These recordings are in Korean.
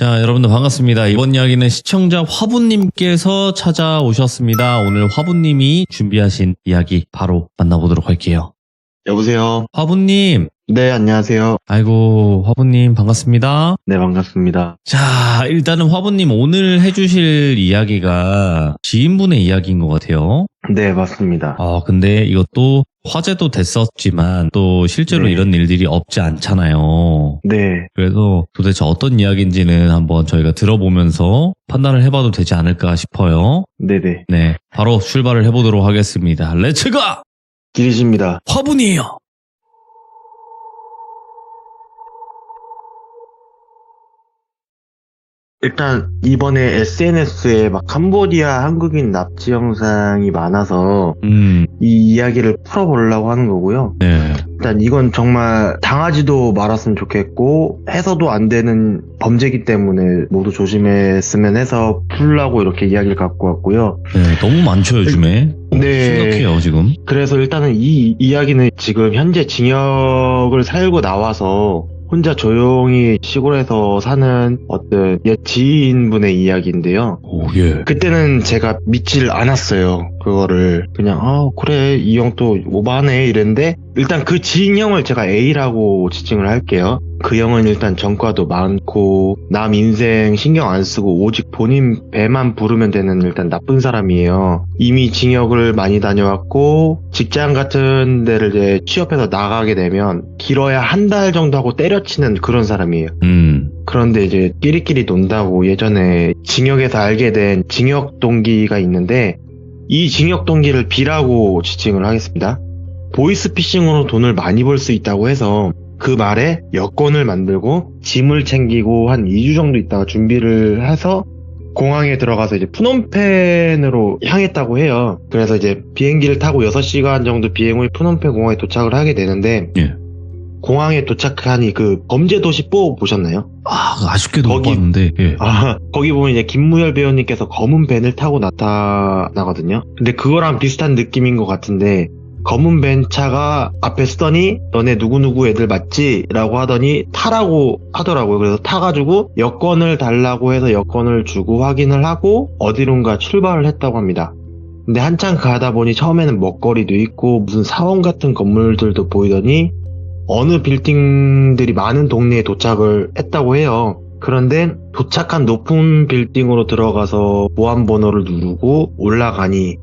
자, 여러분들 반갑습니다. 이번 이야기는 시청자 화분님께서 찾아오셨습니다. 오늘 화분님이 준비하신 이야기 바로 만나보도록 할게요. 여보세요. 화분님. 네, 안녕하세요. 아이고, 화분님 반갑습니다. 네, 반갑습니다. 자, 일단은 화분님 오늘 해주실 이야기가 지인분의 이야기인 것 같아요. 네, 맞습니다. 근데 이것도 화제도 됐었지만 또 실제로 네. 이런 일들이 없지 않잖아요. 네, 그래서 도대체 어떤 이야기인지는 한번 저희가 들어보면서 판단을 해봐도 되지 않을까 싶어요. 네네. 네, 바로 출발을 해보도록 하겠습니다. 렛츠가! 길이십니다. 화분이에요. 일단, 이번에 SNS에 막 캄보디아 한국인 납치 영상이 많아서 이 이야기를 풀어보려고 하는 거고요. 네. 일단 이건 정말 당하지도 말았으면 좋겠고, 해서도 안 되는 범죄이기 때문에 모두 조심했으면 해서 풀라고 이렇게 이야기를 갖고 왔고요. 네, 너무 많죠, 요즘에. 네. 심각해요, 지금. 그래서 일단은 이 이야기는 지금 현재 징역을 살고 나와서 혼자 조용히 시골에서 사는 어떤 옛 지인분의 이야기인데요. 오, 예. 그때는 제가 믿질 않았어요. 그거를 그냥 그래 이 형 또 오바네 이랬는데, 일단 그 지인 형을 제가 A라고 지칭을 할게요. 그 형은 일단 전과도 많고 남 인생 신경 안 쓰고 오직 본인 배만 부르면 되는 일단 나쁜 사람이에요. 이미 징역을 많이 다녀왔고 직장 같은 데를 이제 취업해서 나가게 되면 길어야 한 달 정도 하고 때려치는 그런 사람이에요. 그런데 이제 끼리끼리 논다고 예전에 징역에서 알게 된 징역 동기가 있는데, 이 징역 동기를 B라고 지칭을 하겠습니다. 보이스피싱으로 돈을 많이 벌 수 있다고 해서 그 말에 여권을 만들고 짐을 챙기고 한 2주 정도 있다가 준비를 해서 공항에 들어가서 이제 푸놈펜으로 향했다고 해요. 그래서 이제 비행기를 타고 6시간 정도 비행 후에 푸놈펜 공항에 도착을 하게 되는데, 예. 공항에 도착하니 그 범죄도시 4 보셨나요? 아쉽게도 못 거기- 봤는데, 예. 거기 보면 이제 김무열 배우님께서 검은 밴을 타고 나타나거든요. 근데 그거랑 비슷한 느낌인 것 같은데, 검은 밴 차가 앞에 쓰더니 너네 누구누구 애들 맞지? 라고 하더니 타라고 하더라고요. 그래서 타가지고 여권을 달라고 해서 여권을 주고 확인을 하고 어디론가 출발을 했다고 합니다. 근데 한참 가다 보니 처음에는 먹거리도 있고 무슨 사원 같은 건물들도 보이더니 어느 빌딩들이 많은 동네에 도착을 했다고 해요. 그런데 도착한 높은 빌딩으로 들어가서 보안번호를 누르고 올라가니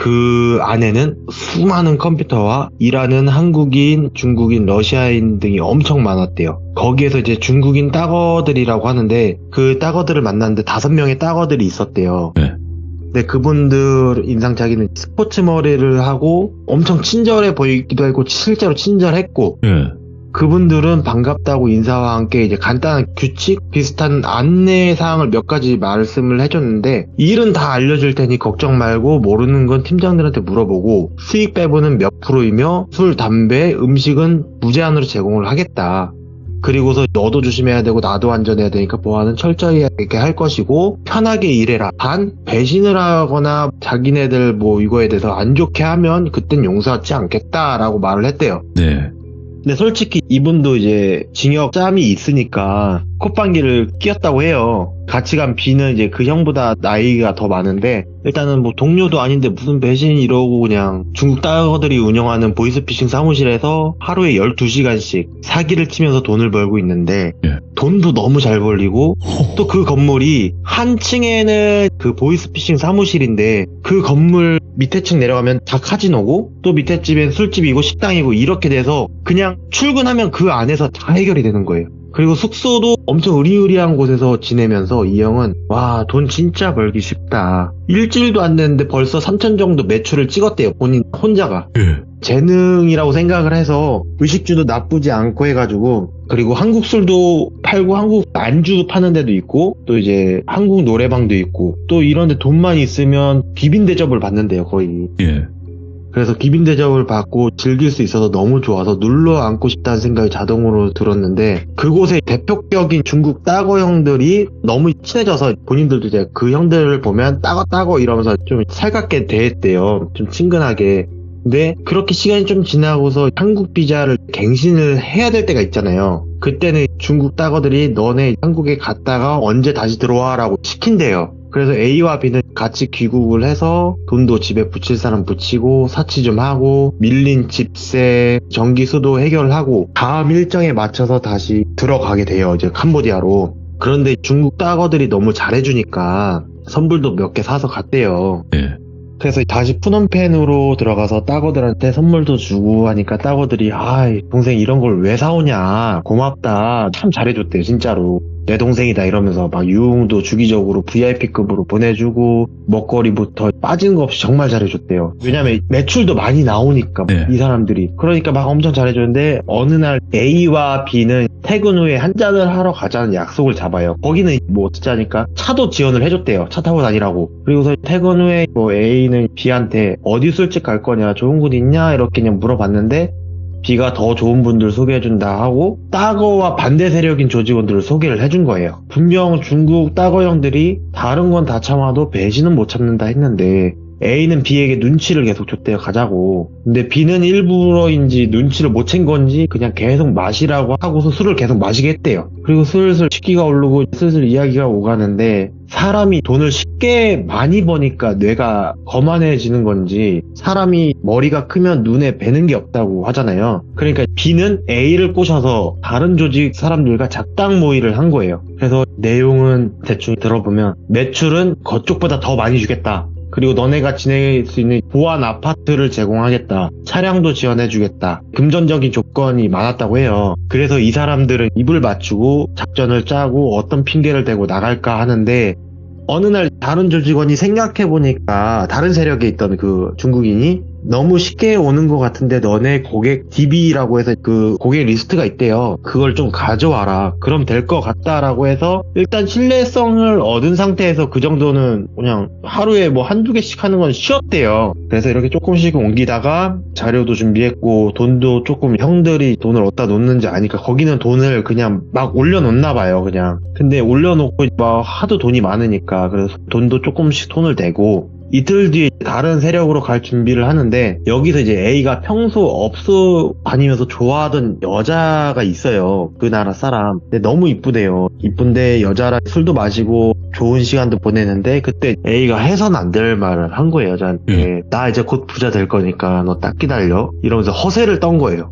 그 안에는 수많은 컴퓨터와 일하는 한국인, 중국인, 러시아인 등이 엄청 많았대요. 거기에서 이제 중국인 따거들이라고 하는데, 그 따거들을 만났는데 5명의 따거들이 있었대요. 네. 근데 그분들 인상착의는 스포츠 머리를 하고 엄청 친절해 보이기도 하고 실제로 친절했고, 예. 그분들은 반갑다고 인사와 함께 이제 간단한 규칙 비슷한 안내 사항을 몇 가지 말씀을 해줬는데, 일은 다 알려줄 테니 걱정 말고 모르는 건 팀장들한테 물어보고 수익 배분은 몇 프로이며 술, 담배, 음식은 무제한으로 제공을 하겠다. 그리고서 너도 조심해야 되고 나도 안전해야 되니까 보안은 철저히 이렇게 할 것이고 편하게 일해라. 단 배신을 하거나 자기네들 뭐 이거에 대해서 안 좋게 하면 그땐 용서하지 않겠다라고 말을 했대요. 네. 근데 솔직히 이분도 이제 징역 짬이 있으니까 콧방귀를 뀌었다고 해요. 같이 간 B는 이제 그 형보다 나이가 더 많은데, 일단은 뭐 동료도 아닌데 무슨 배신 이러고 그냥 중국 따거들이 운영하는 보이스피싱 사무실에서 하루에 12시간씩 사기를 치면서 돈을 벌고 있는데, 예. 돈도 너무 잘 벌리고 또 그 건물이 한 층에는 그 보이스피싱 사무실인데 그 건물 밑에 층 내려가면 다 카지노고 또 밑에 집엔 술집이고 식당이고 이렇게 돼서 그냥 출근하면 그 안에서 다 해결이 되는 거예요. 그리고 숙소도 엄청 으리으리한 곳에서 지내면서 이 형은 와, 돈 진짜 벌기 쉽다. 일주일도 안 됐는데 벌써 3천 정도 매출을 찍었대요. 본인 혼자가. 예. 재능이라고 생각을 해서 의식주도 나쁘지 않고 해가지고, 그리고 한국 술도 팔고 한국 안주 파는 데도 있고 또 이제 한국 노래방도 있고 또 이런데 돈만 있으면 기빈 대접을 받는데요, 거의. 예. 그래서 기빈 대접을 받고 즐길 수 있어서 너무 좋아서 눌러 앉고 싶다는 생각이 자동으로 들었는데, 그곳에 대표격인 중국 따거 형들이 너무 친해져서 본인들도 이제 그 형들을 보면 따거 이러면서 좀 살갑게 대했대요. 좀 친근하게. 근데 그렇게 시간이 좀 지나고서 한국 비자를 갱신을 해야 될 때가 있잖아요. 그때는 중국 따거들이 너네 한국에 갔다가 언제 다시 들어와라고 시킨대요. 그래서 A와 B는 같이 귀국을 해서 돈도 집에 붙일 사람 붙이고 사치 좀 하고 밀린 집세, 전기수도 해결하고 다음 일정에 맞춰서 다시 들어가게 돼요. 이제 캄보디아로. 그런데 중국 따거들이 너무 잘해주니까 선물도 몇 개 사서 갔대요. 예. 그래서 다시 푸놈펜으로 들어가서 따거들한테 선물도 주고 하니까 따거들이 동생 이런 걸 왜 사오냐, 고맙다, 참 잘해줬대요 진짜로. 내 동생이다 이러면서 막 유흥도 주기적으로 VIP급으로 보내주고 먹거리부터 빠진 거 없이 정말 잘해줬대요. 왜냐면 매출도 많이 나오니까 네. 이 사람들이. 그러니까 막 엄청 잘해줬는데 어느 날 A와 B는 퇴근 후에 한잔을 하러 가자는 약속을 잡아요. 거기는 뭐 어떻게 하니까 차도 지원을 해줬대요. 차 타고 다니라고. 그리고서 퇴근 후에 뭐 A는 B한테 어디 술집 갈 거냐, 좋은 곳 있냐 이렇게 그냥 물어봤는데 B가 더 좋은 분들 소개해준다 하고 따거와 반대 세력인 조직원들을 소개를 해준 거예요. 분명 중국 따거 형들이 다른 건 다 참아도 배신은 못 참는다 했는데 A는 B에게 눈치를 계속 줬대요. 가자고. 근데 B는 일부러인지 눈치를 못 챈 건지 그냥 계속 마시라고 하고서 술을 계속 마시게 했대요. 그리고 슬슬 식기가 오르고 슬슬 이야기가 오가는데 사람이 돈을 쉽게 많이 버니까 뇌가 거만해지는 건지 사람이 머리가 크면 눈에 뵈는 게 없다고 하잖아요. 그러니까 B는 A를 꼬셔서 다른 조직 사람들과 작당 모의를 한 거예요. 그래서 내용은 대충 들어보면 매출은 그쪽보다 더 많이 주겠다. 그리고 너네가 지낼 수 있는 보안 아파트를 제공하겠다. 차량도 지원해주겠다. 금전적인 조건이 많았다고 해요. 그래서 이 사람들은 입을 맞추고 작전을 짜고 어떤 핑계를 대고 나갈까 하는데 어느 날 다른 조직원이 생각해보니까 다른 세력에 있던 그 중국인이 너무 쉽게 오는 것 같은데 너네 고객 DB라고 해서 그 고객 리스트가 있대요. 그걸 좀 가져와라. 그럼 될 것 같다라고 해서 일단 신뢰성을 얻은 상태에서 그 정도는 그냥 하루에 뭐 한두 개씩 하는 건 쉬웠대요. 그래서 이렇게 조금씩 옮기다가 자료도 준비했고 돈도 조금 형들이 돈을 어디다 놓는지 아니까 거기는 돈을 그냥 막 올려놓나 봐요. 그냥. 근데 올려놓고 막 하도 돈이 많으니까 그래서 돈도 조금씩 손을 대고 이틀 뒤에 다른 세력으로 갈 준비를 하는데 여기서 이제 A가 평소 업소 다니면서 좋아하던 여자가 있어요. 그 나라 사람. 근데 너무 이쁘대요. 이쁜데 여자랑 술도 마시고 좋은 시간도 보내는데 그때 A가 해선 안 될 말을 한 거예요. 여자한테. 나 이제 곧 부자 될 거니까 너 딱 기다려. 이러면서 허세를 떤 거예요.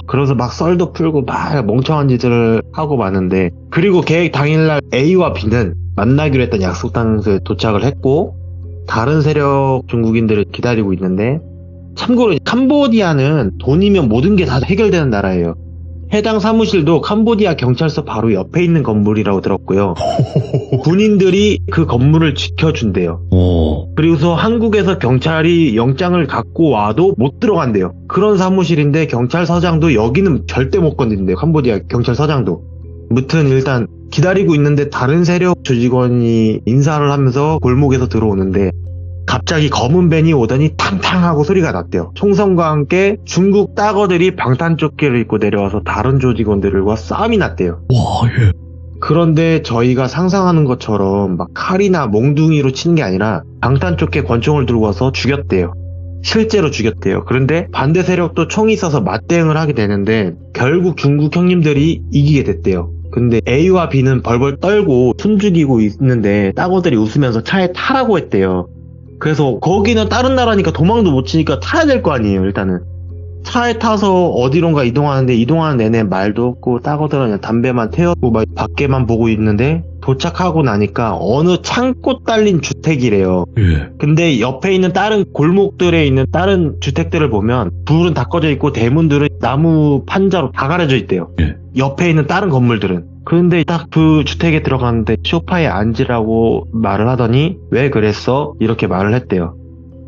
그러면서 막 썰도 풀고 막 멍청한 짓을 하고 마는데 그리고 계획 당일날 A와 B는 만나기로 했던 약속 장소에 도착을 했고 다른 세력 중국인들을 기다리고 있는데 참고로 캄보디아는 돈이면 모든 게 다 해결되는 나라예요. 해당 사무실도 캄보디아 경찰서 바로 옆에 있는 건물이라고 들었고요. 군인들이 그 건물을 지켜준대요. 그리고서 한국에서 경찰이 영장을 갖고 와도 못 들어간대요. 그런 사무실인데 경찰서장도 여기는 절대 못 건든대요. 캄보디아 경찰서장도. 무튼 일단 기다리고 있는데 다른 세력 조직원이 인사를 하면서 골목에서 들어오는데 갑자기 검은 밴이 오더니 탕탕 하고 소리가 났대요. 총성과 함께 중국 따거들이 방탄조끼를 입고 내려와서 다른 조직원들과 싸움이 났대요. 와, 예. 그런데 저희가 상상하는 것처럼 막 칼이나 몽둥이로 치는 게 아니라 방탄조끼 권총을 들고 와서 죽였대요. 실제로 죽였대요. 그런데 반대 세력도 총이 있어서 맞대응을 하게 되는데 결국 중국 형님들이 이기게 됐대요. 근데 A와 B는 벌벌 떨고 숨죽이고 있는데 따거들이 웃으면서 차에 타라고 했대요. 그래서 거기는 다른 나라니까 도망도 못 치니까 타야 될 거 아니에요. 일단은 차에 타서 어디론가 이동하는데 이동하는 내내 말도 없고 따거들은 그냥 담배만 태웠고 막 밖에만 보고 있는데 도착하고 나니까 어느 창고 딸린 주택이래요. 예. 근데 옆에 있는 다른 골목들에 있는 다른 주택들을 보면 불은 다 꺼져 있고 대문들은 나무 판자로 다 가려져 있대요. 예. 옆에 있는 다른 건물들은. 그런데 딱 그 주택에 들어갔는데 소파에 앉으라고 말을 하더니 왜 그랬어? 이렇게 말을 했대요.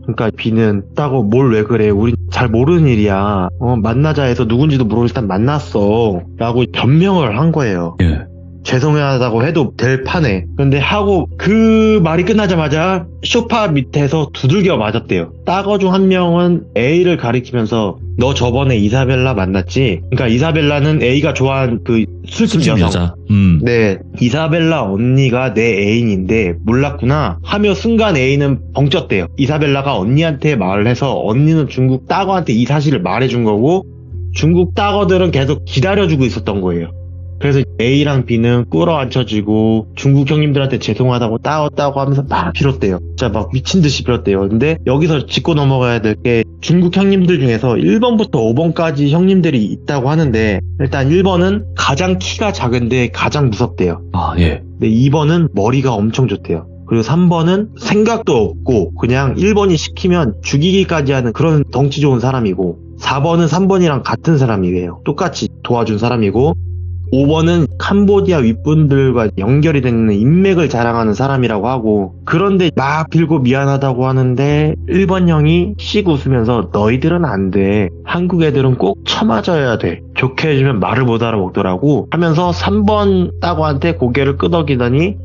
그러니까 B는 따고 뭘 왜 그래? 우린 잘 모르는 일이야. 만나자 해서 누군지도 모르고 일단 만났어. 라고 변명을 한 거예요. 예. 죄송하다고 해도 될 판에. 근데 하고 그 말이 끝나자마자 소파 밑에서 두들겨 맞았대요. 따거 중 한 명은 A를 가리키면서 너 저번에 이사벨라 만났지? 그러니까 이사벨라는 A가 좋아하는 그 술집 여성. 여자. 네, 이사벨라 언니가 내 애인인데 몰랐구나 하며 순간 A는 벙쪘대요. 이사벨라가 언니한테 말을 해서 언니는 중국 따거한테 이 사실을 말해준 거고 중국 따거들은 계속 기다려주고 있었던 거예요. 그래서 A랑 B는 끌어안혀지고 중국 형님들한테 죄송하다고 따왔다고 하면서 막 빌었대요. 진짜 막 미친 듯이 빌었대요. 근데 여기서 짚고 넘어가야 될 게 중국 형님들 중에서 1번부터 5번까지 형님들이 있다고 하는데 일단 1번은 가장 키가 작은데 가장 무섭대요. 아, 예. 근데 2번은 머리가 엄청 좋대요. 그리고 3번은 생각도 없고 그냥 1번이 시키면 죽이기까지 하는 그런 덩치 좋은 사람이고 4번은 3번이랑 같은 사람이에요. 똑같이 도와준 사람이고 5번은 캄보디아 윗분들과 연결이 되는 인맥을 자랑하는 사람이라고 하고 그런데 막 빌고 미안하다고 하는데 1번 형이 씩 웃으면서 너희들은 안 돼. 한국 애들은 꼭 쳐맞아야 돼. 좋게 해주면 말을 못 알아먹더라고 하면서 3번 따고한테 고개를 끄덕이더니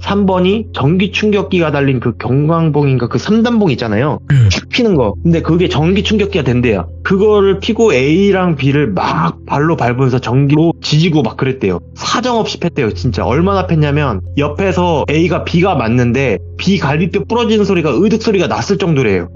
3번이 전기 충격기가 달린 그 경광봉인가 그 3단봉 있잖아요. 쭉 피는 거. 근데 그게 전기 충격기가 된대요. 그거를 피고 A랑 B를 막 발로 밟으면서 전기로 지지고 막 그랬대요. 사정없이 팼대요. 진짜 얼마나 팼냐면 옆에서 A가 B가 맞는데 B 갈비뼈 부러지는 소리가 의득 소리가 났을 정도래요.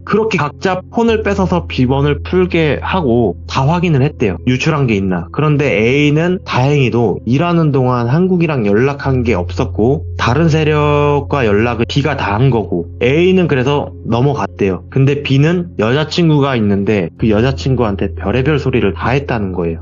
그렇게 각자 폰을 뺏어서 B번을 풀게 하고 다 확인을 했대요. 유출한 게 있나. 그런데 A는 다행히도 일하는 동안 한국이랑 연락한 게 없었고 다른 세력과 연락을 B가 다 한 거고 A는 그래서 넘어갔대요. 근데 B는 여자친구가 있는데 그 여자친구한테 별의별 소리를 다 했다는 거예요.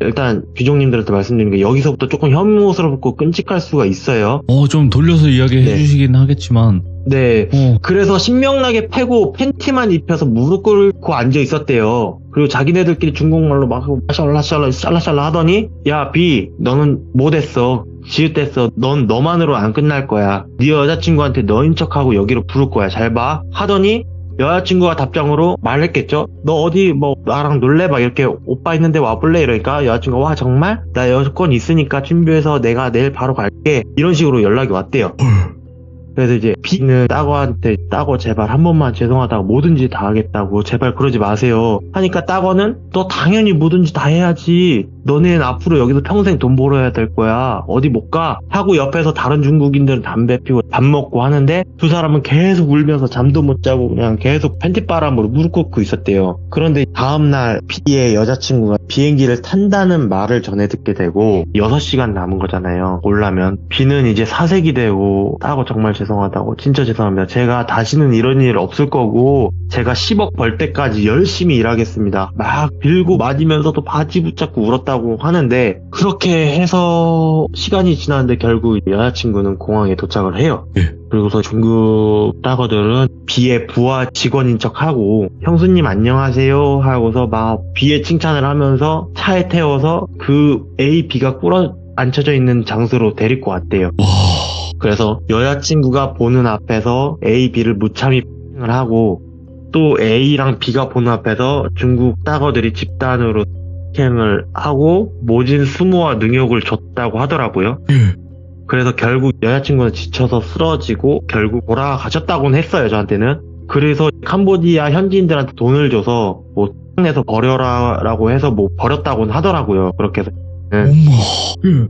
일단 귀종님들한테 말씀드리는 게 여기서부터 조금 혐오스럽고 끔찍할 수가 있어요. 좀 돌려서 이야기해 네. 주시긴 하겠지만. 네. 그래서 신명나게 패고 팬티만 입혀서 무릎 꿇고 앉아 있었대요. 그리고 자기네들끼리 중국말로 막 샬라샬라 하더니 야 B 너는 못했어. 지읒됐어. 넌 너만으로 안 끝날 거야. 네 여자친구한테 너인 척하고 여기로 부를 거야. 잘 봐. 하더니 여자친구가 답장으로 말했겠죠. 너 어디 뭐 나랑 놀래? 막 이렇게 오빠 있는데 와볼래? 이러니까 여자친구가 와 정말? 나 여권 있으니까 준비해서 내가 내일 바로 갈게. 이런 식으로 연락이 왔대요. 그래서 이제 B는 따거한테 따거 제발 한 번만 죄송하다고 뭐든지 다 하겠다고 제발 그러지 마세요 하니까 따거는 너 당연히 뭐든지 다 해야지 너네는 앞으로 여기서 평생 돈 벌어야 될 거야 어디 못 가 하고 옆에서 다른 중국인들은 담배 피고 밥 먹고 하는데 두 사람은 계속 울면서 잠도 못 자고 그냥 계속 팬티바람으로 무릎 꿇고 있었대요. 그런데 다음날 B의 여자친구가 비행기를 탄다는 말을 전해 듣게 되고 6시간 남은 거잖아요. 오려면 B는 이제 사색이 되고 따거 정말 죄송하다고 진짜 죄송합니다. 제가 다시는 이런 일 없을 거고 제가 10억 벌 때까지 열심히 일하겠습니다. 막 빌고 맞으면서도 바지 붙잡고 울었다고 하는데 그렇게 해서 시간이 지났는데 결국 여자친구는 공항에 도착을 해요. 그리고서 중국 따거들은 B의 부하 직원인 척하고 형수님 안녕하세요 하고서 막 B의 칭찬을 하면서 차에 태워서 그 A, B가 꿇어 앉혀져 있는 장소로 데리고 왔대요. 그래서 여자친구가 보는 앞에서 A, B를 무참히 을 하고 또 A랑 B가 보는 앞에서 중국 따거들이 집단으로 행을 하고 모진 수모와 능욕을 줬다고 하더라고요. 그래서 결국 여자친구는 지쳐서 쓰러지고 결국 돌아가셨다고는 했어요, 저한테는. 그래서 캄보디아 현지인들한테 돈을 줘서 뭐 내서 버려라라고 해서 뭐 버렸다고는 하더라고요. 그렇게 해서.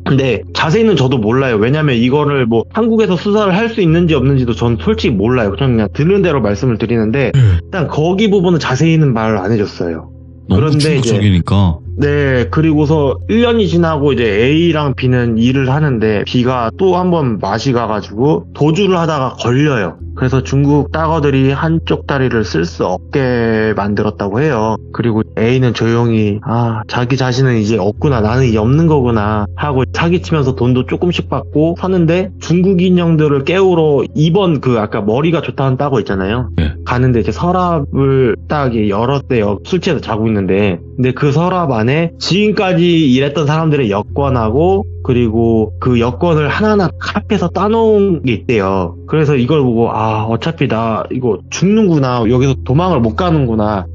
근데 자세히는 저도 몰라요. 왜냐면 이거를 뭐 한국에서 수사를 할 수 있는지 없는지도 전 솔직히 몰라요. 그냥 듣는 대로 말씀을 드리는데 일단 거기 부분은 자세히는 말을 안 해줬어요. 너무 그런데 충격적이니까. 네, 그리고서 1년이 지나고 이제 A랑 B는 일을 하는데 B가 또 한 번 맛이 가가지고 도주를 하다가 걸려요. 그래서 중국 따거들이 한쪽 다리를 쓸 수 없게 만들었다고 해요. 그리고 A는 조용히 자기 자신은 이제 없구나 나는 이제 없는 거구나 하고 사기치면서 돈도 조금씩 받고 사는데 중국인 형들을 깨우러 2번 그 아까 머리가 좋다는 따거 있잖아요. 가는데 이제 서랍을 딱 열었대요. 술 취해서 자고 있는데 근데 그 서랍 안에 지금까지 일했던 사람들의 여권하고 그리고 그 여권을 하나하나 카페에서 따놓은 게 있대요. 그래서 이걸 보고 어차피 나 이거 죽는구나 여기서 도망을 못 가는구나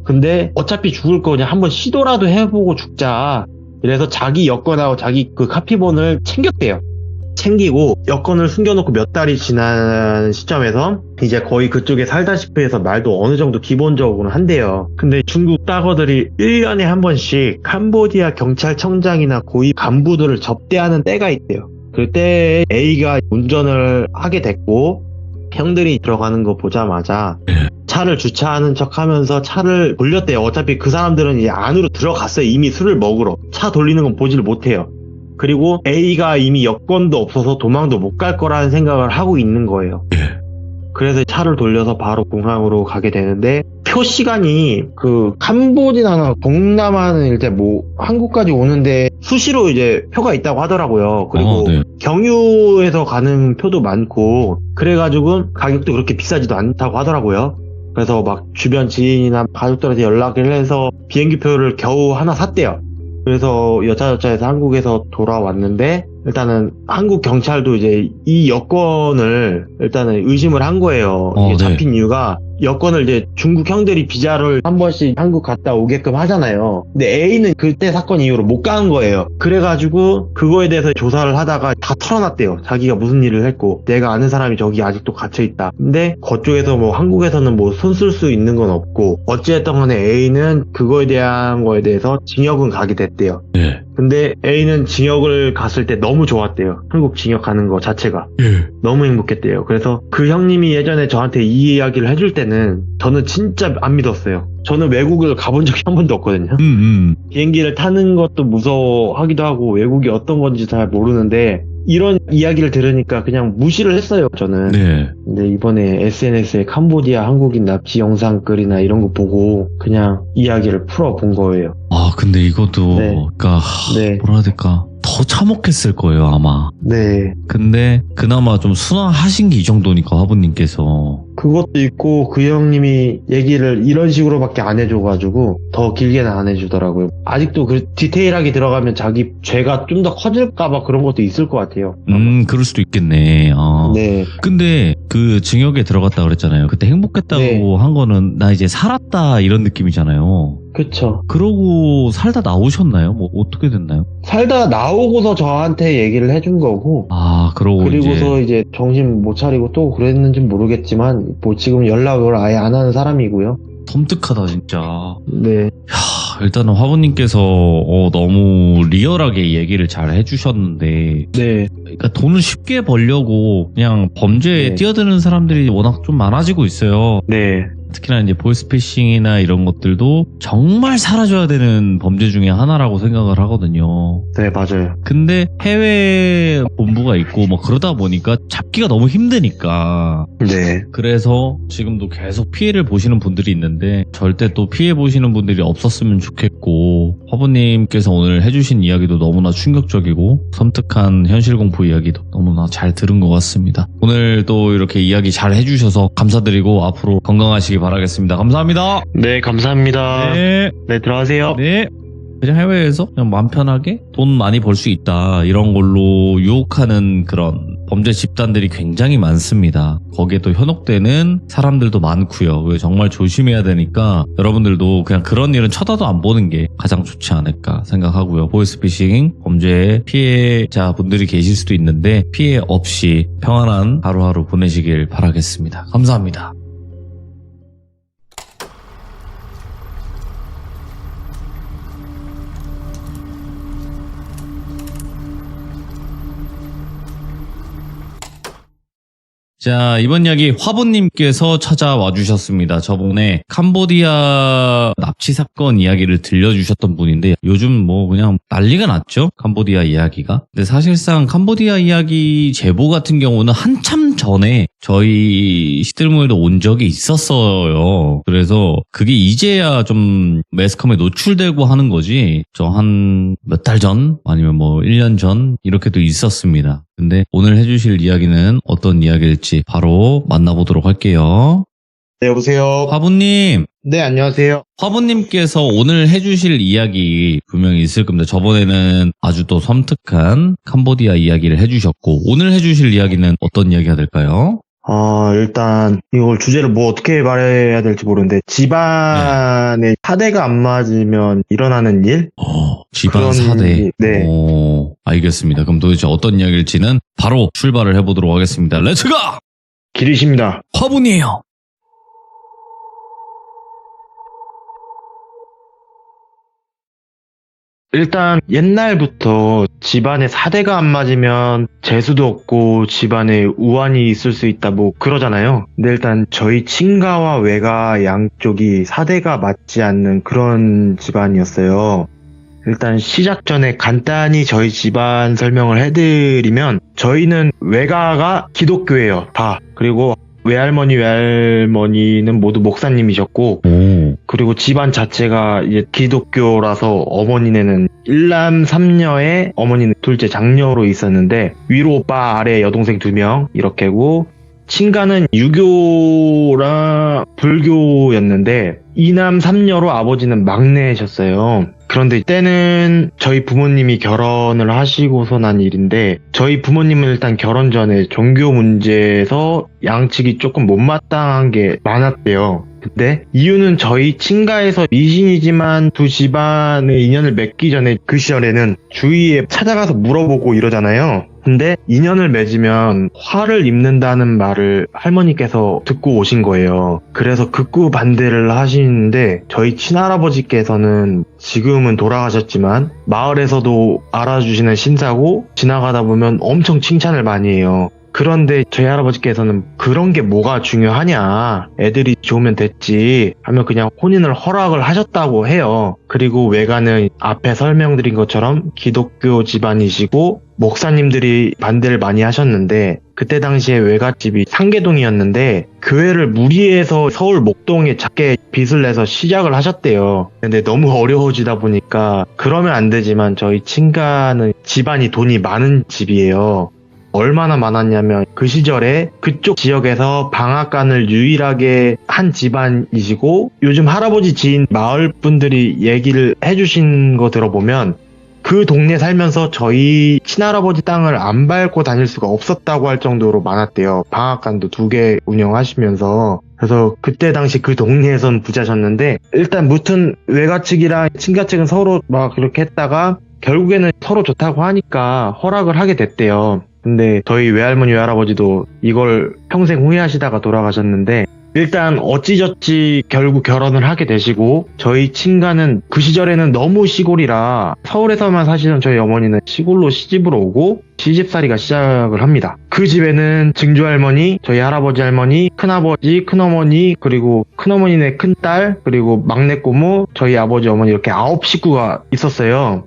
근데 어차피 죽을 거 그냥 한번 시도라도 해보고 죽자 이래서 자기 여권하고 자기 그 카피본을 챙겼대요. 챙기고 여권을 숨겨놓고 몇 달이 지난 시점에서 이제 거의 그쪽에 살다시피 해서 말도 어느 정도 기본적으로 한대요. 근데 중국 따거들이 1년에 한 번씩 캄보디아 경찰청장이나 고위 간부들을 접대하는 때가 있대요. 그때 A가 운전을 하게 됐고 형들이 들어가는 거 보자마자 차를 주차하는 척 하면서 차를 돌렸대요. 어차피 그 사람들은 이제 안으로 들어갔어요. 이미 술을 먹으러. 차 돌리는 건 보지를 못해요. 그리고 A가 이미 여권도 없어서 도망도 못 갈 거라는 생각을 하고 있는 거예요. 그래서 차를 돌려서 바로 공항으로 가게 되는데, 표 시간이 그 캄보디아나 동남아는 일단 뭐 한국까지 오는데 수시로 이제 표가 있다고 하더라고요. 그리고 네. 경유에서 가는 표도 많고 그래가지고 가격도 그렇게 비싸지도 않다고 하더라고요. 그래서 막 주변 지인이나 가족들한테 연락을 해서 비행기표를 겨우 하나 샀대요. 그래서 여차저차해서 한국에서 돌아왔는데, 일단은 한국 경찰도 이제 이 여권을 일단은 의심을 한 거예요. 이게 네. 잡힌 이유가, 여권을 이제 중국 형들이 비자를 한 번씩 한국 갔다 오게끔 하잖아요. 근데 A는 그때 사건 이후로 못 간 거예요. 그래가지고 그거에 대해서 조사를 하다가 다 털어놨대요. 자기가 무슨 일을 했고, 내가 아는 사람이 저기 아직도 갇혀있다. 근데 그쪽에서 뭐 한국에서는 뭐 손 쓸 수 있는 건 없고, 어찌됐든 간에 A는 그거에 대한 거에 대해서 징역은 가게 됐대요. 네. 근데 A는 징역을 갔을 때 너무 좋았대요. 한국 징역 가는 거 자체가. 너무 행복했대요. 그래서 그 형님이 예전에 저한테 이 이야기를 해줄 때는 저는 진짜 안 믿었어요. 저는 외국을 가본 적이 한 번도 없거든요. 비행기를 타는 것도 무서워하기도 하고 외국이 어떤 건지 잘 모르는데, 이런 이야기를 들으니까 그냥 무시를 했어요, 저는. 네. 근데 이번에 SNS에 캄보디아 한국인 납치 영상 글이나 이런 거 보고 그냥 이야기를 풀어본 거예요. 아, 근데 이것도, 네. 그니까, 네. 뭐라 해야 될까. 더 참혹했을 거예요, 아마. 네. 근데, 그나마 좀 순화하신 게 이 정도니까, 화부님께서. 그것도 있고, 그 형님이 얘기를 이런 식으로밖에 안 해줘가지고 더 길게는 안 해주더라고요. 아직도 그 디테일하게 들어가면 자기 죄가 좀 더 커질까봐 그런 것도 있을 것 같아요. 그럴 수도 있겠네. 네. 근데 그 징역에 들어갔다 그랬잖아요. 그때 행복했다고 네. 한 거는 나 이제 살았다 이런 느낌이잖아요. 그쵸. 그러고 살다 나오셨나요? 뭐 어떻게 됐나요? 살다 나오고서 저한테 얘기를 해준 거고, 아, 그리고서 이제 정신 못 차리고 또 그랬는지 모르겠지만, 뭐 지금 연락을 아예 안 하는 사람이고요. 섬뜩하다 진짜. 네. 일단은 화부님께서 너무 리얼하게 얘기를 잘 해주셨는데, 네. 그러니까 돈을 쉽게 벌려고 그냥 범죄에 네. 뛰어드는 사람들이 워낙 좀 많아지고 있어요. 네. 특히나 이제 보이스피싱이나 이런 것들도 정말 사라져야 되는 범죄 중에 하나라고 생각을 하거든요. 네, 맞아요. 근데 해외 본부가 있고 뭐 그러다 보니까 잡기가 너무 힘드니까, 네. 그래서 지금도 계속 피해를 보시는 분들이 있는데 절대 또 피해 보시는 분들이 없었으면 좋겠고, 화부님께서 오늘 해주신 이야기도 너무나 충격적이고 섬뜩한 현실 공포 이야기도 너무나 잘 들은 것 같습니다. 오늘 또 이렇게 이야기 잘 해주셔서 감사드리고 앞으로 건강하시기 바라겠습니다. 감사합니다. 네, 감사합니다. 네. 네, 들어가세요. 네. 그냥 해외에서 그냥 마음 편하게 돈 많이 벌 수 있다 이런 걸로 유혹하는 그런 범죄 집단들이 굉장히 많습니다. 거기에 또 현혹되는 사람들도 많고요. 그래서 정말 조심해야 되니까 여러분들도 그냥 그런 일은 쳐다도 안 보는 게 가장 좋지 않을까 생각하고요. 보이스피싱 범죄의 피해자분들이 계실 수도 있는데 피해 없이 평안한 하루하루 보내시길 바라겠습니다. 감사합니다. 자, 이번 이야기 화보님께서 찾아와 주셨습니다. 저번에 캄보디아 납치 사건 이야기를 들려주셨던 분인데 요즘 뭐 그냥 난리가 났죠? 캄보디아 이야기가. 근데 사실상 캄보디아 이야기 제보 같은 경우는 한참 전에 저희 시들모에도 온 적이 있었어요. 그래서 그게 이제야 좀 매스컴에 노출되고 하는 거지, 저 한 몇 달 전 아니면 뭐 1년 전 이렇게도 있었습니다. 근데 오늘 해주실 이야기는 어떤 이야기일지 바로 만나보도록 할게요. 네, 여보세요. 화부님, 네, 안녕하세요. 화부님께서 오늘 해주실 이야기 분명히 있을 겁니다. 저번에는 아주 또 섬뜩한 캄보디아 이야기를 해주셨고 오늘 해주실 이야기는 어떤 이야기가 될까요? 일단 이걸 주제를 뭐 어떻게 말해야 될지 모르는데, 집안에 사대가 안 맞으면 일어나는 일? 집안 그런 사대. 일, 네. 알겠습니다. 그럼 도대체 어떤 이야기일지는 바로 출발을 해보도록 하겠습니다. 렛츠고! 길이십니다. 화분이에요. 일단 옛날부터 집안에 사대가 안 맞으면 재수도 없고 집안에 우환이 있을 수 있다 뭐 그러잖아요. 근데 일단 저희 친가와 외가 양쪽이 사대가 맞지 않는 그런 집안이었어요. 일단 시작 전에 간단히 저희 집안 설명을 해드리면 저희는 외가가 기독교예요, 다. 그리고 외할머니, 외할머니는 모두 목사님이셨고 오. 그리고 집안 자체가 이제 기독교라서 어머니네는 1남 3녀에 어머니는 둘째 장녀로 있었는데 위로 오빠 아래 여동생 2명 이렇게고 친가는 유교랑 불교였는데 2남 3녀로 아버지는 막내셨어요. 그런데 때는 저희 부모님이 결혼을 하시고서 난 일인데 저희 부모님은 일단 결혼 전에 종교 문제에서 양측이 조금 못마땅한 게 많았대요. 근데 이유는 저희 친가에서 미신이지만 두 집안의 인연을 맺기 전에 그 시절에는 주위에 찾아가서 물어보고 이러잖아요. 근데 인연을 맺으면 화를 입는다는 말을 할머니께서 듣고 오신 거예요. 그래서 극구 반대를 하시는데 저희 친할아버지께서는 지금은 돌아가셨지만 마을에서도 알아주시는 신사고 지나가다 보면 엄청 칭찬을 많이 해요. 그런데 저희 할아버지께서는 그런 게 뭐가 중요하냐, 애들이 좋으면 됐지 하며 그냥 혼인을 허락을 하셨다고 해요. 그리고 외가는 앞에 설명드린 것처럼 기독교 집안이시고 목사님들이 반대를 많이 하셨는데 그때 당시에 외갓집이 상계동이었는데 교회를 무리해서 서울 목동에 작게 빚을 내서 시작을 하셨대요. 근데 너무 어려워지다 보니까 그러면 안 되지만 저희 친가는 집안이 돈이 많은 집이에요. 얼마나 많았냐면 그 시절에 그쪽 지역에서 방앗간을 유일하게 한 집안이시고 요즘 할아버지 지인 마을 분들이 얘기를 해주신 거 들어보면 그 동네 살면서 저희 친할아버지 땅을 안 밟고 다닐 수가 없었다고 할 정도로 많았대요. 방앗간도 2개 운영하시면서. 그래서 그때 당시 그 동네에선 부자셨는데 일단 무튼 외가 측이랑 친가 측은 서로 막 그렇게 했다가 결국에는 서로 좋다고 하니까 허락을 하게 됐대요. 근데 저희 외할머니 외할아버지도 이걸 평생 후회하시다가 돌아가셨는데 일단 어찌저찌 결국 결혼을 하게 되시고 저희 친가는 그 시절에는 너무 시골이라 서울에서만 사시던 저희 어머니는 시골로 시집으로 오고 시집살이가 시작을 합니다. 그 집에는 증조할머니, 저희 할아버지 할머니, 큰아버지, 큰어머니, 그리고 큰어머니네 큰딸, 그리고 막내 고모, 저희 아버지 어머니 이렇게 9식구가 있었어요.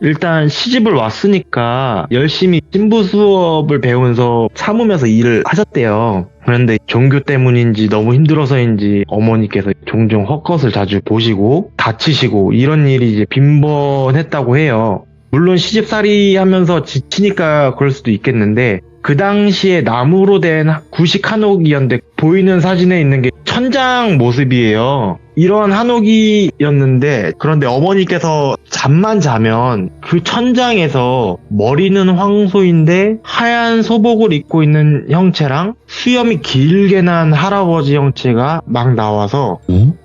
일단 시집을 왔으니까 열심히 신부 수업을 배우면서 참으면서 일을 하셨대요. 그런데 종교 때문인지 너무 힘들어서인지 어머니께서 종종 헛것을 자주 보시고 다치시고 이런 일이 이제 빈번했다고 해요. 물론 시집살이 하면서 지치니까 그럴 수도 있겠는데 그 당시에 나무로 된 구식 한옥이었는데 보이는 사진에 있는 게 천장 모습이에요. 이런 한옥이었는데 그런데 어머니께서 잠만 자면 그 천장에서 머리는 황소인데 하얀 소복을 입고 있는 형체랑 수염이 길게 난 할아버지 형체가 막 나와서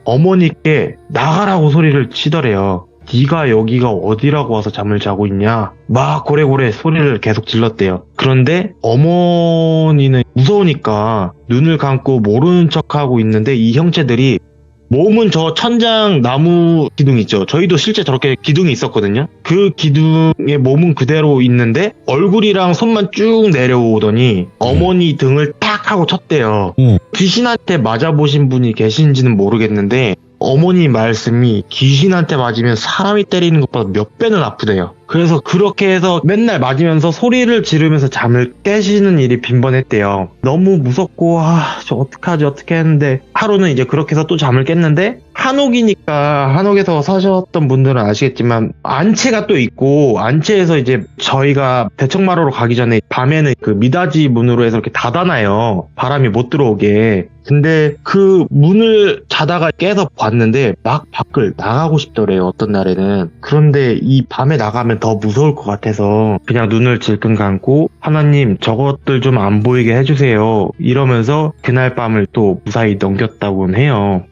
어머니께 나가라고 소리를 치더래요. 네가 여기가 어디라고 와서 잠을 자고 있냐 막 고래고래 소리를 계속 질렀대요. 그런데 어머니는 무서우니까 눈을 감고 모르는 척하고 있는데 이 형체들이 몸은 저 천장 나무 기둥 있죠. 저희도 실제 저렇게 기둥이 있었거든요. 그 기둥에 몸은 그대로 있는데 얼굴이랑 손만 쭉 내려오더니 어머니 등을 탁 하고 쳤대요. 귀신한테 맞아보신 분이 계신지는 모르겠는데 어머니 말씀이 귀신한테 맞으면 사람이 때리는 것보다 몇 배는 아프대요. 그래서 그렇게 해서 맨날 맞으면서 소리를 지르면서 잠을 깨시는 일이 빈번했대요. 너무 무섭고 저 어떻게 했는데 하루는 이제 그렇게 해서 또 잠을 깼는데 한옥이니까 한옥에서 사셨던 분들은 아시겠지만 안채가 또 있고 안채에서 이제 저희가 대청마루로 가기 전에 밤에는 그 미닫이 문으로 해서 이렇게 닫아놔요. 바람이 못 들어오게. 근데 그 문을 자다가 깨서 봤는데 막 밖을 나가고 싶더래요. 어떤 날에는. 그런데 이 밤에 나가면 더 무서울 것 같아서 그냥 눈을 질끈 감고 하나님 저것들 좀 안 보이게 해주세요 이러면서 그날 밤을 또 무사히 넘겼다고는 해요.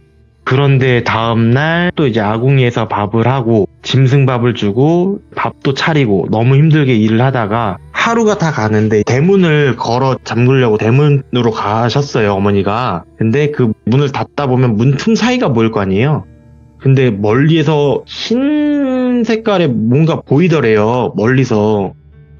그런데 다음날 또 이제 아궁이에서 밥을 하고 짐승밥을 주고 밥도 차리고 너무 힘들게 일을 하다가 하루가 다 가는데 대문을 걸어 잠그려고 대문으로 가셨어요, 어머니가. 근데 그 문을 닫다 보면 문 틈 사이가 보일 거 아니에요. 근데 멀리에서 흰 색깔의 뭔가 보이더래요, 멀리서.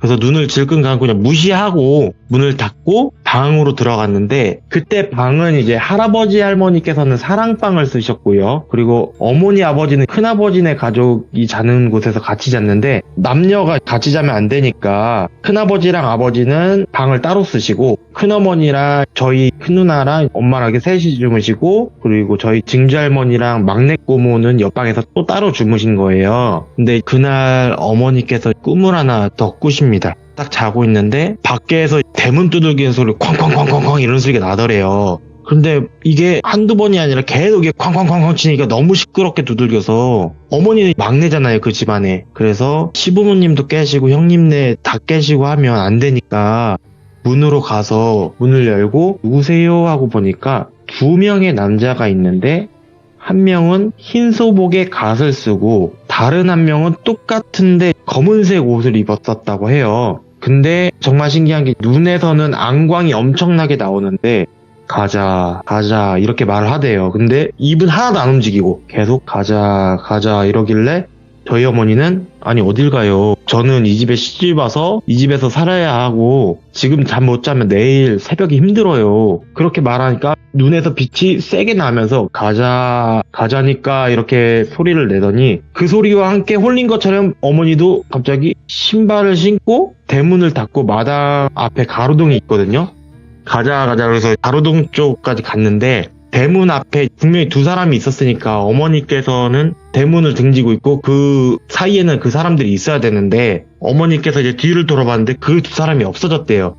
그래서 눈을 질끈 감고 그냥 무시하고 문을 닫고 방으로 들어갔는데, 그때 방은 이제 할아버지 할머니께서는 사랑방을 쓰셨고요. 그리고 어머니 아버지는 큰아버지네 가족이 자는 곳에서 같이 잤는데, 남녀가 같이 자면 안 되니까 큰아버지랑 아버지는 방을 따로 쓰시고, 큰어머니랑 저희 큰누나랑 엄마랑 이렇게 셋이 주무시고, 그리고 저희 증조할머니랑 막내 고모는 옆방에서 또 따로 주무신 거예요. 근데 그날 어머니께서 꿈을 하나 더 꾸십니다. 딱 자고 있는데 밖에서 대문 두들기는 소리 쾅쾅쾅쾅쾅 이런 소리가 나더래요. 근데 이게 한두 번이 아니라 계속 이게 쾅쾅쾅쾅 치니까 너무 시끄럽게 두들겨서, 어머니는 막내잖아요, 그 집안에. 그래서 시부모님도 깨시고 형님네 다 깨시고 하면 안 되니까 문으로 가서 문을 열고 누구세요 하고 보니까 2명의 남자가 있는데, 한 명은 흰 소복에 갓을 쓰고 다른 한 명은 똑같은데 검은색 옷을 입었었다고 해요. 근데 정말 신기한 게 눈에서는 안광이 엄청나게 나오는데 가자 가자 이렇게 말을 하대요. 근데 입은 하나도 안 움직이고 계속 가자 가자 이러길래 저희 어머니는 아니 어딜 가요? 저는 이 집에 시집 와서 이 집에서 살아야 하고 지금 잠 못 자면 내일 새벽이 힘들어요. 그렇게 말하니까 눈에서 빛이 세게 나면서 가자니까 이렇게 소리를 내더니, 그 소리와 함께 홀린 것처럼 어머니도 갑자기 신발을 신고 대문을 닫고 마당 앞에 가로등이 있거든요. 가자 그래서 가로등 쪽까지 갔는데, 대문 앞에 분명히 2사람이 있었으니까 어머니께서는 대문을 등지고 있고 그 사이에는 그 사람들이 있어야 되는데, 어머니께서 이제 뒤를 돌아봤는데 그 2사람이 없어졌대요.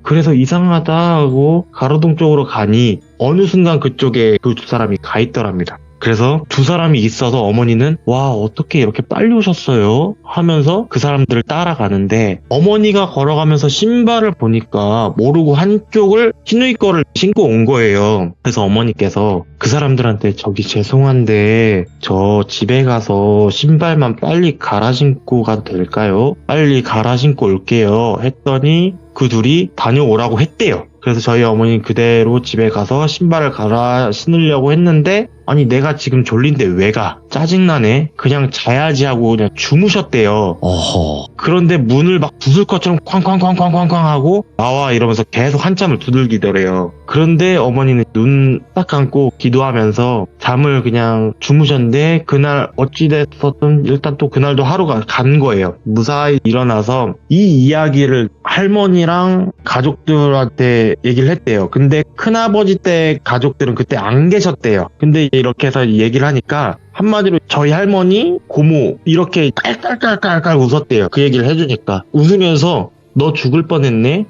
그래서 이상하다 하고 가로등 쪽으로 가니 어느 순간 그쪽에 그 2사람이 가 있더랍니다. 그래서 2사람이 있어서 어머니는 와 어떻게 이렇게 빨리 오셨어요? 하면서 그 사람들을 따라가는데, 어머니가 걸어가면서 신발을 보니까 모르고 한쪽을 시누이 거를 신고 온 거예요. 그래서 어머니께서 그 사람들한테 저기 죄송한데 저 집에 가서 신발만 빨리 갈아 신고 가도 될까요? 빨리 갈아 신고 올게요 했더니 그 둘이 다녀오라고 했대요. 그래서 저희 어머니는 그대로 집에 가서 신발을 갈아 신으려고 했는데, 아니 내가 지금 졸린데 왜 가? 짜증나네. 그냥 자야지 하고 그냥 주무셨대요. 어허. 그런데 문을 막 부술 것처럼 쾅쾅쾅쾅쾅쾅 하고 나와 이러면서 계속 한참을 두들기더래요. 그런데 어머니는 눈 딱 감고 기도하면서 잠을 그냥 주무셨는데, 그날 어찌됐었든 일단 또 그날도 하루가 간 거예요. 무사히 일어나서 이 이야기를 할머니랑 가족들한테 얘기를 했대요. 근데 큰아버지 때 가족들은 그때 안 계셨대요. 근데 이렇게 해서 얘기를 하니까 한마디로 저희 할머니, 고모 이렇게 깔깔깔깔깔 웃었대요. 그 얘기를 해주니까 웃으면서 너 죽을 뻔했네?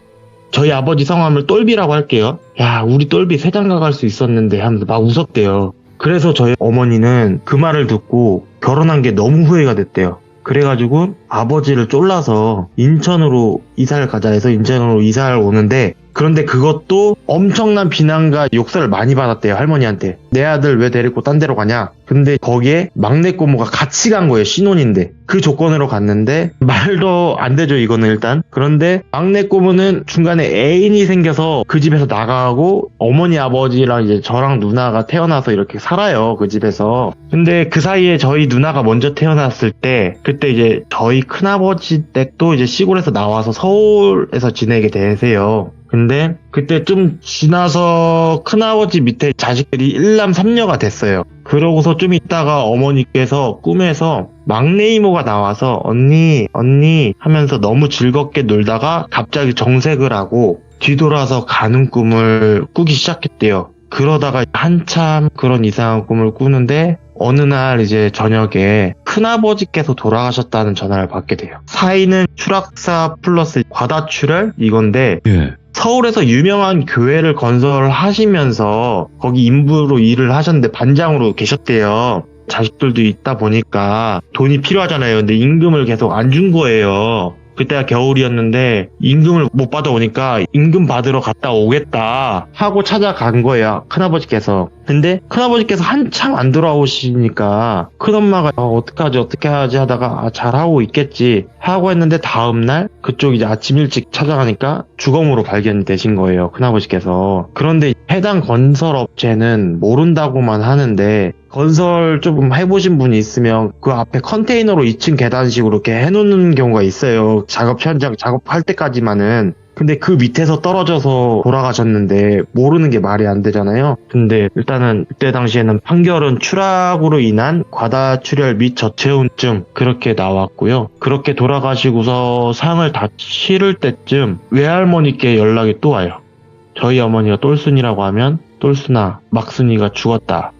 저희 아버지 성함을 똘비라고 할게요. 야 우리 똘비 세장가 갈 수 있었는데 하면서 막 웃었대요. 그래서 저희 어머니는 그 말을 듣고 결혼한 게 너무 후회가 됐대요. 그래가지고 아버지를 쫄라서 인천으로 이사를 가자 해서 인천으로 이사를 오는데, 그런데 그것도 엄청난 비난과 욕설을 많이 받았대요, 할머니한테. 내 아들 왜 데리고 딴 데로 가냐? 근데 거기에 막내 고모가 같이 간 거예요, 신혼인데. 그 조건으로 갔는데 말도 안 되죠, 이거는 일단. 그런데 막내 고모는 중간에 애인이 생겨서 그 집에서 나가고, 어머니 아버지랑 이제 저랑 누나가 태어나서 이렇게 살아요, 그 집에서. 근데 그 사이에 저희 누나가 먼저 태어났을 때, 그때 이제 저희 큰아버지 댁도 이제 시골에서 나와서 서울에서 지내게 되세요. 근데 그때 좀 지나서 큰아버지 밑에 자식들이 1남 3녀가 됐어요. 그러고서 좀 있다가 어머니께서 꿈에서 막내 이모가 나와서 언니 하면서 너무 즐겁게 놀다가 갑자기 정색을 하고 뒤돌아서 가는 꿈을 꾸기 시작했대요. 그러다가 한참 그런 이상한 꿈을 꾸는데 어느 날 이제 저녁에 큰아버지께서 돌아가셨다는 전화를 받게 돼요. 사인은 추락사 플러스 과다출혈 이건데, 예. 서울에서 유명한 교회를 건설하시면서 거기 인부로 일을 하셨는데 반장으로 계셨대요. 자식들도 있다 보니까 돈이 필요하잖아요. 근데 임금을 계속 안 준 거예요. 그때가 겨울이었는데 임금을 못 받아오니까 임금 받으러 갔다 오겠다 하고 찾아간 거예요, 큰아버지께서. 근데 큰아버지께서 한참 안 돌아오시니까 큰엄마가 어떻게 하지 하다가 잘하고 있겠지 하고 했는데, 다음날 그쪽 이제 아침 일찍 찾아가니까 주검으로 발견이 되신 거예요, 큰아버지께서. 그런데 해당 건설업체는 모른다고만 하는데 건설 좀 해보신 분이 있으면 그 앞에 컨테이너로 2층 계단식으로 이렇게 해놓는 경우가 있어요. 작업 현장 작업할 때까지만은. 근데 그 밑에서 떨어져서 돌아가셨는데 모르는 게 말이 안 되잖아요. 근데 일단은 그때 당시에는 판결은 추락으로 인한 과다출혈 및 저체온증 그렇게 나왔고요. 그렇게 돌아가시고서 상을 다 치를 때쯤 외할머니께 연락이 또 와요. 저희 어머니가 똘순이라고 하면 똘순아, 막순이가 죽었다.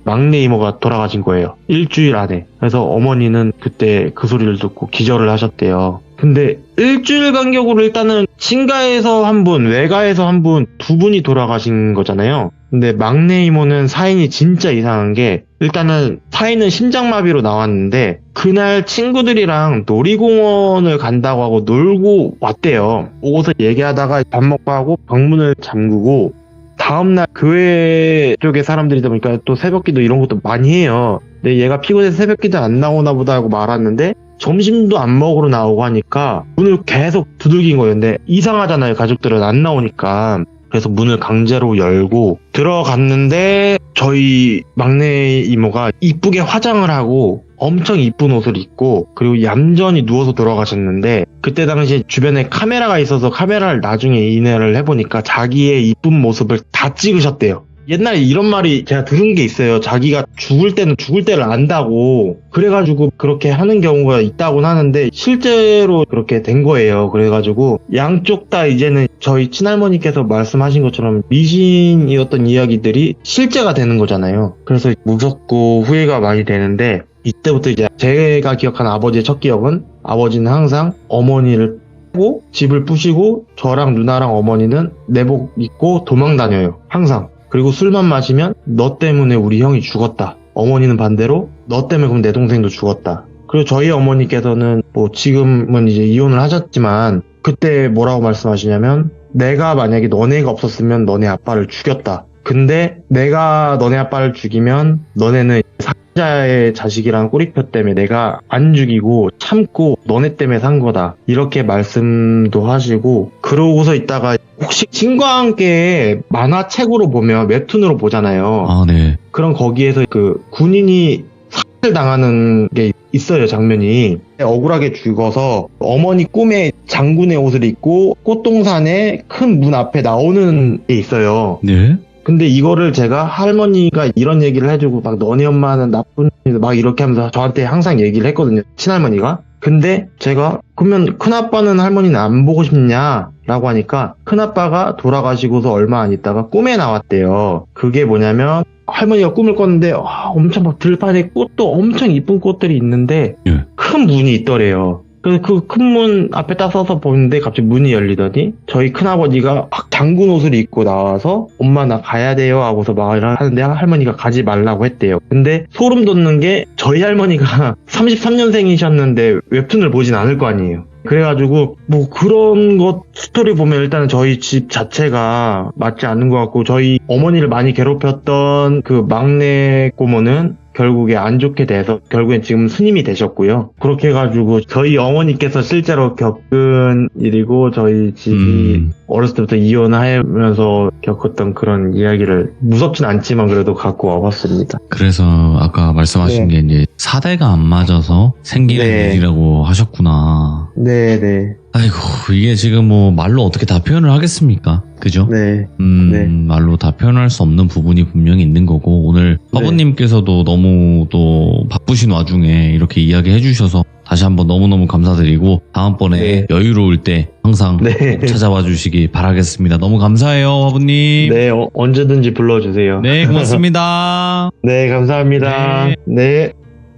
막내 이모가 돌아가신 거예요. 일주일 안에. 그래서 어머니는 그때 그 소리를 듣고 기절을 하셨대요. 근데 일주일 간격으로 일단은 친가에서 한 분, 외가에서 한 분, 두 분이 돌아가신 거잖아요. 근데 막내 이모는 사인이 진짜 이상한 게 일단은 사인은 심장마비로 나왔는데 그날 친구들이랑 놀이공원을 간다고 하고 놀고 왔대요. 오고서 얘기하다가 밥 먹고 하고 방문을 잠그고 다음날 교회 쪽에 사람들이다 보니까 또 새벽기도 이런 것도 많이 해요. 근데 얘가 피곤해서 새벽기도 안 나오나 보다 하고 말았는데 점심도 안 먹으러 나오고 하니까 문을 계속 두들긴 거예요. 근데 이상하잖아요. 가족들은 안 나오니까. 그래서 문을 강제로 열고 들어갔는데 저희 막내 이모가 이쁘게 화장을 하고 엄청 이쁜 옷을 입고 그리고 얌전히 누워서 돌아가셨는데 그때 당시 주변에 카메라가 있어서 카메라를 나중에 인회를 해보니까 자기의 이쁜 모습을 다 찍으셨대요. 옛날에 이런 말이 제가 들은 게 있어요. 자기가 죽을 때는 죽을 때를 안다고 그래가지고 그렇게 하는 경우가 있다고는 하는데 실제로 그렇게 된 거예요. 그래가지고 양쪽 다 이제는 저희 친할머니께서 말씀하신 것처럼 미신이었던 이야기들이 실제가 되는 거잖아요. 그래서 무섭고 후회가 많이 되는데 이때부터 이제 제가 기억하는 아버지의 첫 기억은 아버지는 항상 어머니를 고 집을 부시고 저랑 누나랑 어머니는 내복 입고 도망 다녀요. 항상. 그리고 술만 마시면 너 때문에 우리 형이 죽었다. 어머니는 반대로 너 때문에 그럼 내 동생도 죽었다. 그리고 저희 어머니께서는 뭐 지금은 이제 이혼을 하셨지만 그때 뭐라고 말씀하시냐면 내가 만약에 너네가 없었으면 너네 아빠를 죽였다. 근데 내가 너네 아빠를 죽이면 너네는 사자의 자식이라는 꼬리표 때문에 내가 안 죽이고 참고 너네 때문에 산 거다. 이렇게 말씀도 하시고 그러고서 있다가 혹시 신과 함께 만화책으로 보면 웹툰으로 보잖아요. 아, 네. 그럼 거기에서 그 군인이 살해를 당하는 게 있어요, 장면이. 억울하게 죽어서 어머니 꿈에 장군의 옷을 입고 꽃동산에 큰 문 앞에 나오는 게 있어요. 네. 근데 이거를 제가 할머니가 이런 얘기를 해주고 막 너네 엄마는 나쁜 막 이렇게 하면서 저한테 항상 얘기를 했거든요. 친할머니가. 근데 제가 그러면 큰아빠는 할머니는 안 보고 싶냐? 라고 하니까 큰아빠가 돌아가시고서 얼마 안 있다가 꿈에 나왔대요. 그게 뭐냐면 할머니가 꿈을 꿨는데 엄청 막 들판에 꽃도 엄청 이쁜 꽃들이 있는데 예. 큰 문이 있더래요. 그래서 그 큰 문 앞에 딱 서서 보는데 갑자기 문이 열리더니 저희 큰아버지가 막 장군 옷을 입고 나와서 엄마 나 가야 돼요 하고서 말을 하는데 할머니가 가지 말라고 했대요. 근데 소름 돋는 게 저희 할머니가 33년생이셨는데 웹툰을 보진 않을 거 아니에요. 그래가지고 뭐 그런 것 스토리 보면 일단은 저희 집 자체가 맞지 않는 것 같고 저희 어머니를 많이 괴롭혔던 그 막내 고모는 결국에 안 좋게 돼서 결국엔 지금 스님이 되셨고요. 그렇게 해가지고 저희 어머니께서 실제로 겪은 일이고 저희 집이 어렸을 때부터 이혼하면서 겪었던 그런 이야기를 무섭진 않지만 그래도 갖고 와봤습니다. 그래서 아까 말씀하신 게 이제 사대가 안 맞아서 생기는 일이라고 하셨구나. 네네. 아이고 이게 지금 뭐 말로 어떻게 다 표현을 하겠습니까? 그죠? 네. 말로 다 표현할 수 없는 부분이 분명히 있는 거고 오늘 화보님께서도 너무 또 바쁘신 와중에 이렇게 이야기해 주셔서 다시 한번 너무너무 감사드리고 다음번에 여유로울 때 항상 꼭 찾아와 주시기 바라겠습니다. 너무 감사해요 화보님. 네, 언제든지 불러주세요. 네, 고맙습니다. 네, 감사합니다. 네.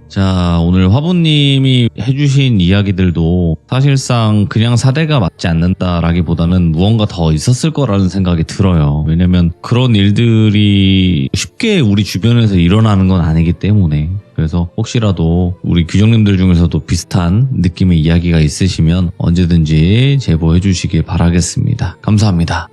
자, 오늘 화보님이 해주신 이야기들도 사실상 그냥 사대가 맞지 않는다라기보다는 무언가 더 있었을 거라는 생각이 들어요. 왜냐면 그런 일들이 쉽게 우리 주변에서 일어나는 건 아니기 때문에. 그래서 혹시라도 우리 규정님들 중에서도 비슷한 느낌의 이야기가 있으시면 언제든지 제보해 주시길 바라겠습니다. 감사합니다.